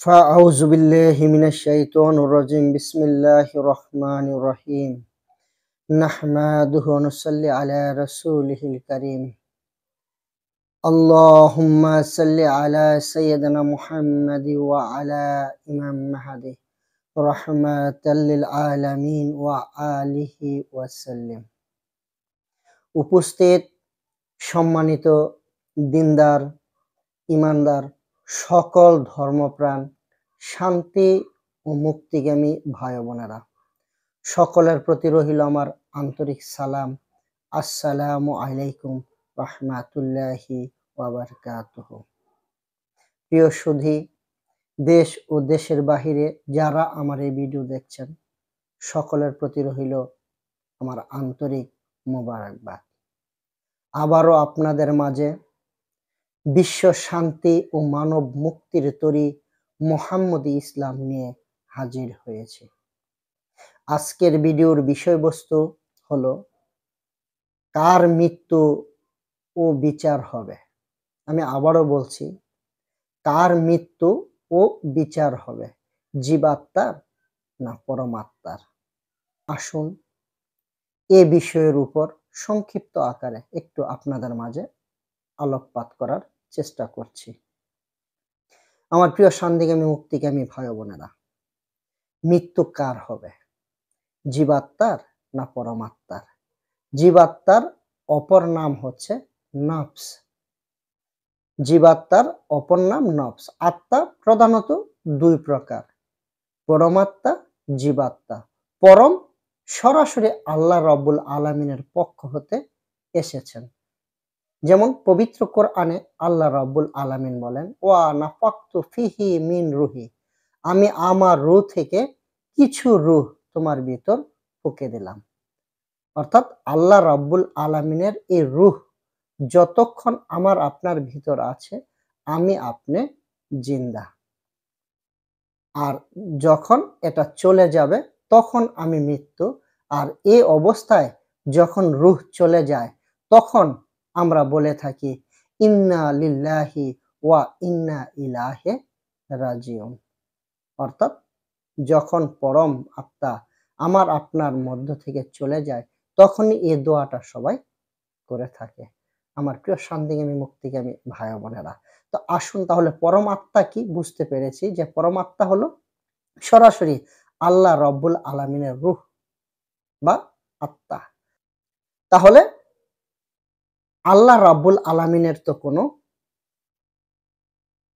فأعوذ بالله من الشيطان الرجيم بسم الله الرحمن الرحيم نحمده ونصلي على رسوله الكريم اللهم صل على سيدنا محمد وعلى إمام مهدي رحمة للعالمين وآله وسلم। উপস্থিত সম্মানিত দিনদার ইমানদার সকল ধর্মপ্রাণ শান্তি ও মুক্তিগামী ভাই বোনেরা, সকলের প্রতি রহিল আমার আন্তরিক সালাম। আসসালামু আলাইকুম রাহমাতুল্লাহি ওয়া বারাকাতুহু। প্রিয় সুধী, দেশ ও দেশের বাহিরে যারা আমার এই ভিডিও দেখছেন, সকলের প্রতি রহিল আমার আন্তরিক মোবারকবাদ। আবারও আপনাদের মাঝে বিশ্ব শান্তি ও মানব মুক্তির তরী মুহাম্মদী ইসলাম নিয়ে হাজির হয়েছে। আজকের ভিডিওর বিষয়বস্তু হলো কার মৃত্যু ও বিচার হবে। আমি আবারও বলছি, কার মৃত্যু ও বিচার হবে, জীবাত্মার না পরমাত্মার? আসুন এ বিষয়ের উপর সংক্ষিপ্ত আকারে একটু আপনাদের মাঝে আলোকপাত করার চেষ্টা করছি। আমার প্রিয় শান্তিকামী মুক্তিকামী ভাই বোনেরা, মৃত্যু কার হবে, জীবাত্মার না পরমাত্মার? জীবাত্মার অপর নাম হচ্ছে নফস। জীবাত্মার অপর নাম নফস। আত্মা প্রধানত দুই প্রকার, পরমাত্মা, জীবাত্মা। পরম সরাসরি আল্লাহ রাব্বুল আলামিনের পক্ষ হতে এসেছেন। যেমন পবিত্র কোরআনে আল্লাহ রাব্বুল আলামিন বলেন, ওয়া নাফাকতু ফিহি মিন রুহি, আমি আমার রূহ থেকে কিছু রূহ তোমার ভিতর ফুঁকে দিলাম। অর্থাৎ আল্লাহ রাব্বুল আলামিনের এই রূহ যতক্ষণ আমার আপনার ভিতর আছে, আমি আপনি জিন্দা। আর যখন এটা চলে যাবে তখন আমি মৃত্যু। আর এই অবস্থায় যখন রূহ চলে যায় তখন আমরা বলে থাকি ইন্না লিল্লাহি ওয়া ইন্না ইলাইহি রাজিউন। অর্থাৎ যখন পরম আত্মা আমার আপনার মধ্য থেকে চলে যায় তখনই এই দোয়াটা সবাই করে থাকে। আমার প্রিয় শান্তিকামী মুক্তিকামী ভাই বোনেরা, তো আসুন তাহলে পরম আত্মা কি বুঝতে পেরেছি যে পরম আত্মা হলো সরাসরি আল্লাহ রাব্বুল আলামিনের রূহ বা আত্মা। তাহলে আল্লাহ রাব্বুল আলামিনের তো কোনো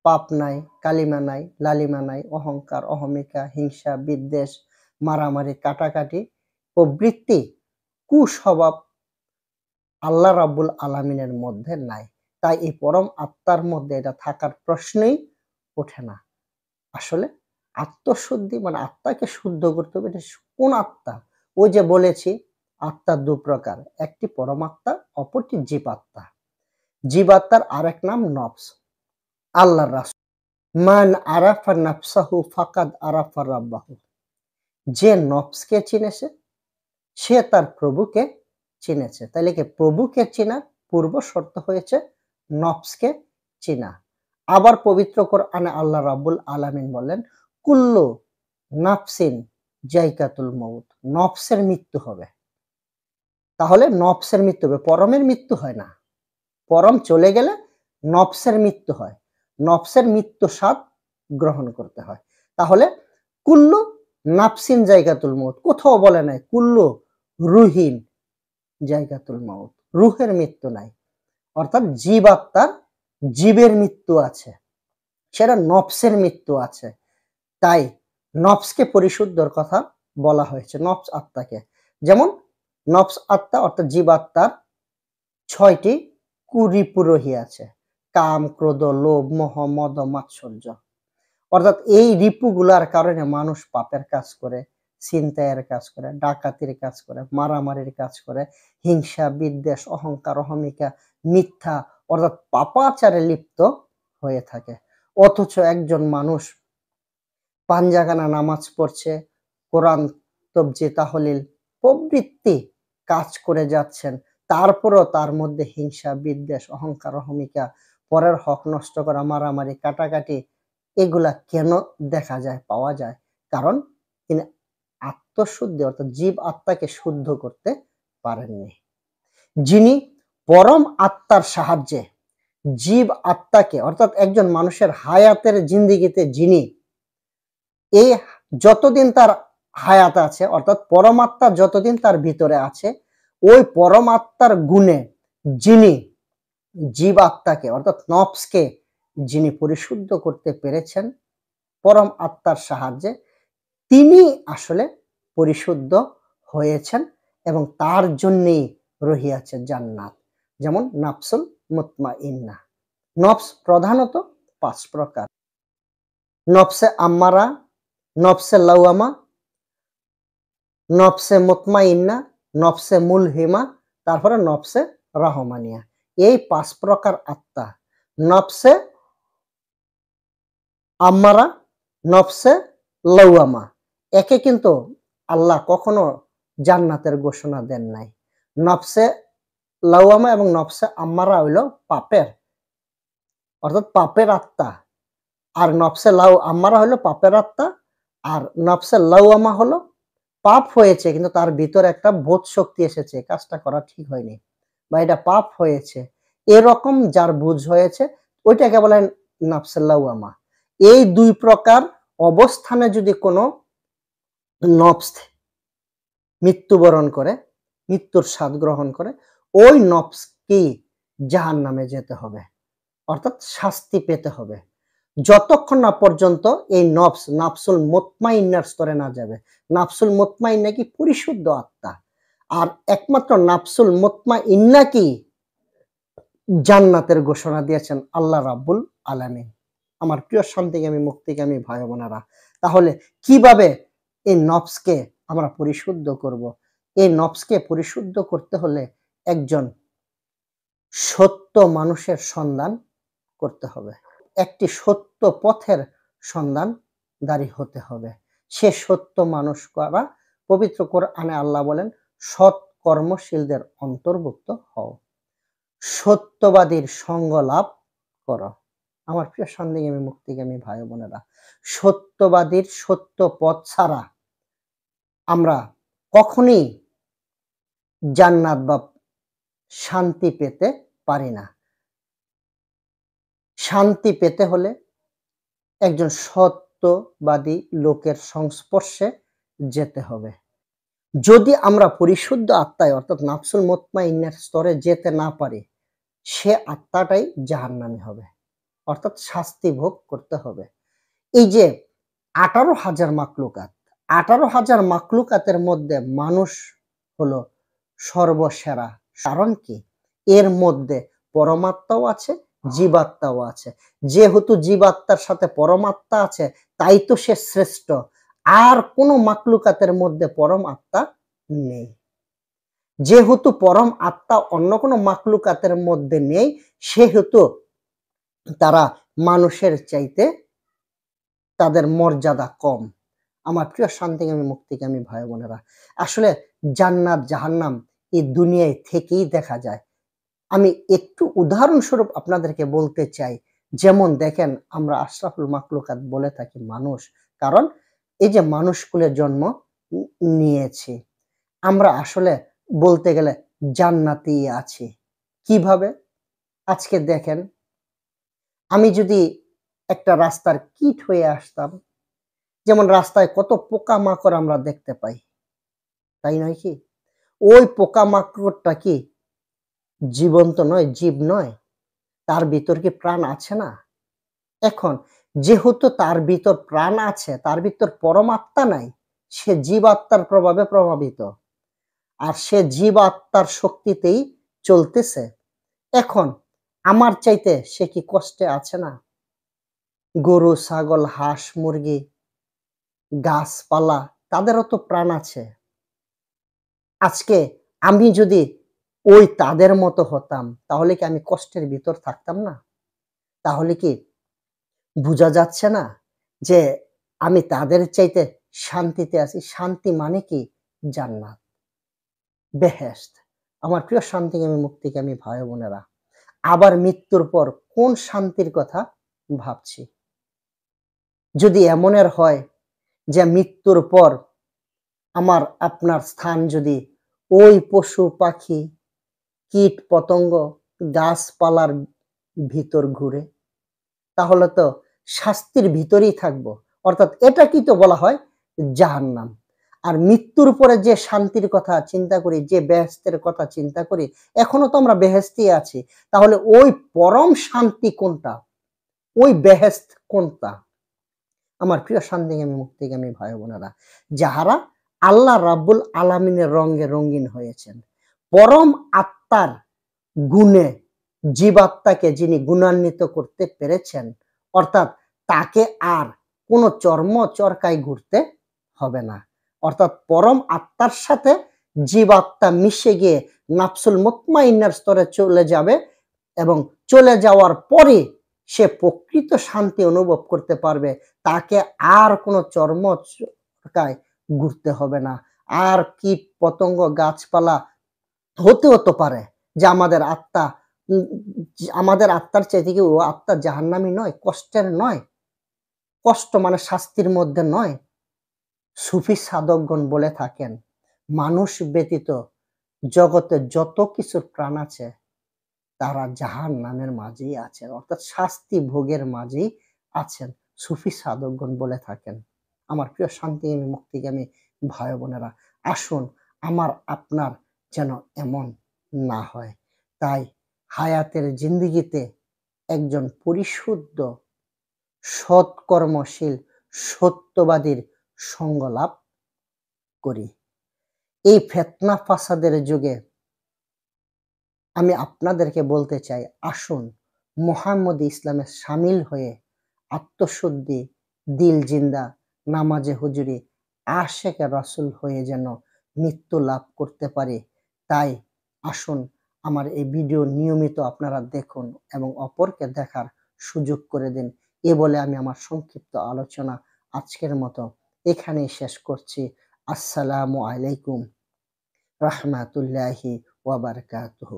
পাপ নাই, কালিমা নাই, লালিমা নাই, অহংকার, অহমিকা, হিংসা, বিদ্বেষ, মারামারি, কাটাকাটি প্রবৃত্তি, কুস্বভাব আল্লাহ রাব্বুল আলামিনের মধ্যে নাই। তাই এই পরম আত্মার মধ্যে এটা থাকার প্রশ্নই ওঠে না। আসলে আত্মশুদ্ধি মানে আত্মাকে শুদ্ধ করতে হবে। এটা কোন আত্মা? ওই যে বলেছি আত্মা দু প্রকার, একটি পরমাত্মা, অপরটি জীবাত্মা। জীবাত্মার আরেক নাম নফস। আল্লাহর রাসূল মান আরাফা নাফসাহু ফাকাদ আরাফা রাব্বাহু, যে নফসকে চিনেছে সে তার প্রভুকে চিনেছে। তাইলে কি প্রভুকে চেনার পূর্ব শর্ত হয়েছে নফসকে চিনা। আবার পবিত্র কোরআনে আল্লাহ রাব্বুল আলামিন বলেন, কুল্লু নাফসিন যায়কাতুল মাউত, নফসের মৃত্যু হবে। তাহলে নফসের মৃত্যু হবে, পরমের মৃত্যু হয় না। পরম চলে গেলে নফসের মৃত্যু হয়। নফসের মৃত্যু স্বাদ গ্রহণ করতে হয়। তাহলে কুল্লু নাফসিন যায়কাতুল মাউত, কোথাও বলে নাই কুল্লু রুহিন যায়কাতুল মাউত, রুহের মৃত্যু নাই। অর্থাৎ জীবাত্মার জীবের মৃত্যু আছে, সেটা নফসের মৃত্যু আছে। তাই নফসকে পরিশুদ্ধর কথা বলা হয়েছে, নফস আত্মাকে। যেমন নফস আত্মা অর্থাৎ জীবাত্মার ৬টি কুরিপু রহিয়াছে, কাম, ক্রোধ, লোভ, মোহ, মদ, মাৎসর্য। অর্থাৎ এই রিপুগুলার কারণে মানুষ পাপের কাজ করে, ছিনতাইয়ের কাজ করে, ডাকাতির কাজ করে, মারামারির কাজ করে, হিংসা, বিদ্বেষ, অহংকার, অহমিকা, মিথ্যা অর্থাৎ পাপাচারে লিপ্ত হয়ে থাকে। অথচ একজন মানুষ পাঞ্জাগানা নামাজ পড়ছে, কোরআন, তবজি, তাহলিল প্রবৃত্তি কাজ করে যাচ্ছেন, তারপরও তার মধ্যে হিংসা, বিদ্বেষ, অহংকার, অহমিকা, পরের হক নষ্ট করা, মারামারি, কাটাকাটি এগুলা কেন দেখা যায়, পাওয়া যায়? কারণ তিনি আত্মশুদ্ধি অর্থাৎ জীব আত্মাকে শুদ্ধ করতে পারেননি। যিনি পরম আত্মার সাহায্যে জীব আত্মাকে অর্থাৎ একজন মানুষের হায়াতের জিন্দেগিতে যিনি এই যতদিন তার হায়াত আছে অর্থাৎ পরমাত্মা যতদিন তার ভিতরে আছে, ওই পরমাত্মার গুণে যিনি জীবাত্মাকে অর্থাৎ নফসকে যিনি পরিশুদ্ধ করতে পেরেছেন পরম আত্মার সাহায্যে, তিনি আসলে পরিশুদ্ধ হয়েছেন এবং তার জন্যেই রহিয়াছে জান্নাত। যেমন নাফসুল মুতমাইন্নাহ। নফস প্রধানত ৫ প্রকার। নফসে আম্মারা, নফসে লাওয়ামা, নফসে মুতমাইন্না, নফসে মুলহিমা, তারপরে নফসে রহমানিয়া। এই ৫ প্রকার আত্মা। নফসে আম্মারা, নফসে লাওয়ামা, একে কিন্তু আল্লাহ কখনো জান্নাতের ঘোষণা দেন নাই। নফসে লাওয়ামা এবং নফসে আম্মারা হইল পাপের অর্থাৎ পাপের আত্মা। আর নফসে আম্মারা হলো পাপের আত্মা, আর নফসে লাওয়ামা হলো পাপ হয়েছে কিন্তু তার ভিতরে একটা বোধ শক্তি এসেছে কাজটা করা ঠিক হয়নি বা এটা পাপ হয়েছে, এরকম যার বুঝ হয়েছে ওইটাকে বলে নফসে লাওয়ামা। এই ২ প্রকার অবস্থানে যদি কোনো নফস মৃত্যুবরণ করে, মৃত্যুর স্বাদ গ্রহণ করে, ওই নফসকেই জাহান্নামে যেতে হবে অর্থাৎ শাস্তি পেতে হবে। যতক্ষণ না পর্যন্ত এই নফস নাফসুল মুতমাইন্নার স্তরে না যাবে। নাফসুল মুতমাইন্না কি পরিশুদ্ধ আত্মা। আর একমাত্র নাফসুল মুতমাইন্না কি জান্নাতের ঘোষণা দিয়েছেন আল্লাহ রাব্বুল আলামিন। আমার প্রিয় শান্তিকামী মুক্তিকামী ভাই বোনেরা, তাহলে কিভাবে এই নফসকে আমরা পরিশুদ্ধ করব? এই নফসকে পরিশুদ্ধ করতে হলে একজন সত্য মানুষের সন্ধান করতে হবে। একটি সত্য পথের সন্ধানকারী হতে হবে। সে সত্য মানুষ কারা? পবিত্র কোরআনে আল্লাহ বলেন, সৎ কর্মশীলদের অন্তর্ভুক্ত হও, সত্যবাদীর সঙ্গ লাভ করো। আমার প্রিয় শান্তিকামী মুক্তিকামী ভাই বোনেরা, সত্যবাদীর সত্য পথ ছাড়া আমরা কখনই জান্নাত বা শান্তি পেতে পারি না। শান্তি পেতে হলে একজন সত্যবাদী লোকের সংস্পর্শে যেতে হবে। যদি আমরা পরিশুদ্ধ আত্মায় অর্থাৎ নাফসুল মুতমাইন্নার স্তরে যেতে না পারি, সে আত্মাটাই জাহান্নামী হবে অর্থাৎ শাস্তি ভোগ করতে হবে। এই যে ১৮,০০০ মাখলুকাত, ১৮,০০০ মাখলুকাতের মধ্যে মানুষ হলো সর্বসেরা। কারণ কি? এর মধ্যে পরমাত্মাও আছে, জীবাত্মাও আছে। যেহেতু জীবাত্মার সাথে পরমাত্মা আছে, তাই তো সে শ্রেষ্ঠ। আর কোন মাখলুকাতের মধ্যে পরম আত্মা নেই। যেহেতু পরম আত্মা অন্য কোনো মাখলুকাতের মধ্যে নেই, সেহেতু তারা মানুষের চাইতে তাদের মর্যাদা কম। আমার প্রিয় শান্তিকামী মুক্তিকামী ভাই বোনেরা, আসলে জান্নাত জাহান্নাম এই দুনিয়ায় থেকেই দেখা যায়। আমি একটু উদাহরণস্বরূপ আপনাদেরকে বলতে চাই। যেমন দেখেন, আমরা আশরাফুল মাখলুকাত বলে থাকি মানুষ, কারণ এই যে মানুষ কুলে জন্ম নিয়েছি, আমরা আসলে বলতে গেলে জান্নাতি আছি। কিভাবে? আজকে দেখেন, আমি যদি একটা রাস্তার কীট হয়ে আসতাম, যেমন রাস্তায় কত পোকামাকড় আমরা দেখতে পাই, তাই নয় কি? ওই পোকামাকড়টা কি জীবন্ত নয়, জীব নয়? তার ভিতর কি প্রাণ আছে না? এখন যেহেতু তার ভিতর প্রাণ আছে, তার ভিতর পরমাত্মা নাই, সে জীবাত্মার প্রভাবে প্রভাবিত। আর সে জীবাত্মার শক্তিতেই চলতেছে। এখন আমার চাইতে সে কি কষ্টে আছে না? গরু, ছাগল, হাঁস, মুরগি, গাছপালা, তাদেরও তো প্রাণ আছে। আজকে আমি যদি ওই তাদের মতো হতাম, তাহলে কি আমি কষ্টের ভিতর থাকতাম না? তাহলে কি বুঝা যাচ্ছে না যে আমি তাদের চাইতে শান্তিতে আছি? শান্তি মানে কি? জান্নাত, বেহেশত। আমার প্রিয় শান্তিকামী মুক্তিকামী ভাই বোনেরা, আবার মৃত্যুর পর কোন শান্তির কথা ভাবছি? যদি এমনের হয় যে মৃত্যুর পর আমার আপনার স্থান যদি ওই পশু পাখি কীট পতঙ্গ গাছপালার ভিতর ঘুরে, তাহলে তো শাস্তির ভিতরেই থাকবো। অর্থাৎ এটাকেই তো বলা হয় জাহান্নাম। আর মৃত্যুর পরে যে শান্তির কথা চিন্তা করি, যে বেহেশতের কথা চিন্তা করি, এখনো তো আমরা বেহেশতেই আছি। তাহলে ওই পরম শান্তি কোনটা? ওই বেহেশত কোনটা? আমার প্রিয় শান্তিকামী মুক্তিকামী ভাই বোনেরা, যাহারা আল্লাহ রাব্বুল আলামিনের রঙে রঙিন হয়েছেন, পরম আত্মার গুণে জীবাত্মাকে যিনি গুণান্বিত করতে পেরেছেন, অর্থাৎ তাকে আর কোনো চর্মচরকায় ঘুরতে হবে না। অর্থাৎ পরম আত্মার সাথে জীবাত্মা মিশে গিয়ে নাফসুল মুতমাইন্নার স্তরে চলে যাবে এবং চলে যাওয়ার পরে সে প্রকৃত শান্তি অনুভব করতে পারবে। তাকে আর কোনো চর্মচরকায় ঘুরতে হবে না। আর কীট পতঙ্গ গাছপালা হতেও তো পারে যে আমাদের আত্মা আমাদের আত্মার চাইতে কি ও আত্মা জাহান্নামী নয়, কষ্টের নয়? কষ্ট মানে শাস্তির মধ্যে নয়? সুফি সাধকগণ বলে থাকেন, মানুষ ব্যতীত জগতে যত কিছু প্রাণ আছে তারা জাহান্নামের মাঝেই আছেন, অর্থাৎ শাস্তি ভোগের মাঝেই আছেন। সুফি সাধকগণ বলে থাকেন। আমার প্রিয় শান্তিকামী মুক্তিকামী ভাই বোনেরা, আসুন আমার আপনার যেন এমন না হয়। তাই হায়াতের জিন্দেগিতে একজন পরিশুদ্ধ সৎকর্মশীল সত্যবাদীর সঙ্গ লাভ করি। এই ফিতনা ফাসাদের যুগে আমি আপনাদেরকে বলতে চাই, আসুন মুহাম্মদী ইসলামে শামিল হয়ে আত্মশুদ্ধি, দিল জিন্দা, নামাজে হুজুরি, আশেকে রাসূল হয়ে যেন মৃত্যু লাভ করতে পারি। তাই আসুন আমার এই ভিডিও নিয়মিত আপনারা দেখুন এবং অপরকে দেখার সুযোগ করে দিন। এ বলে আমি আমার সংক্ষিপ্ত আলোচনা আজকের মতো এখানেই শেষ করছি। আসসালামু আলাইকুম রাহমাতুল্লাহি ওয়া বারাকাতুহু।